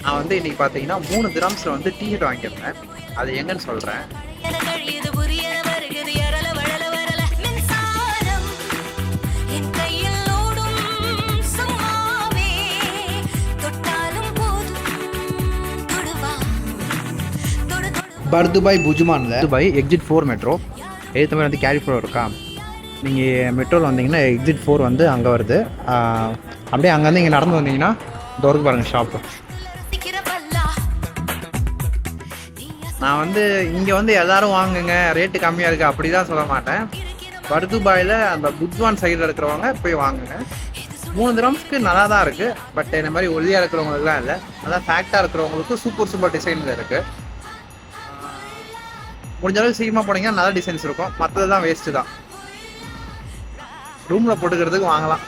நான் வந்து இன்னைக்கு பார்த்தீங்கன்னா 3 திரம்ஸில் வந்து டிஷர்ட் வாங்கியிருந்தேன். அது எங்கன்னு சொல்கிறேன். பர்துபாய் புஜ்மானில் துபாய் எக்ஸிட் 4 மெட்ரோ எழுத்த மாதிரி வந்து கேரி ஃப்ளோர் இருக்கா. நீங்கள் மெட்ரோவில் வந்தீங்கன்னா எக்ஸிட் 4 வந்து அங்கே வருது. அப்படியே அங்கேருந்து இங்கே நடந்து வந்தீங்கன்னா தோருக்கு பாருங்கள் ஷாப்பு. நான் வந்து இங்கே வந்து எல்லோரும் வாங்குங்க ரேட்டு கம்மியாக இருக்குது அப்படி தான் சொல்ல மாட்டேன். பர்துபாயில் அந்த புஜ்வான் சைடில் இருக்கிறவங்க போய் வாங்குங்க. 3 திரம்ஸ்க்கு நல்லா தான் இருக்குது. பட் இந்த மாதிரி ஒல்லியாக இருக்கிறவங்களுக்குலாம் இல்லை, அதான் ஃபேக்டாக இருக்கிறவங்களுக்கு சூப்பர் டிசைனில் இருக்குது. முடிஞ்ச அளவுக்கு சீக்கிரமாக போனீங்கன்னா நல்ல டிசைன்ஸ் இருக்கும். மற்றது தான் வேஸ்ட்டு தான். ரூமில் போட்டுக்கிறதுக்கு வாங்கலாம்.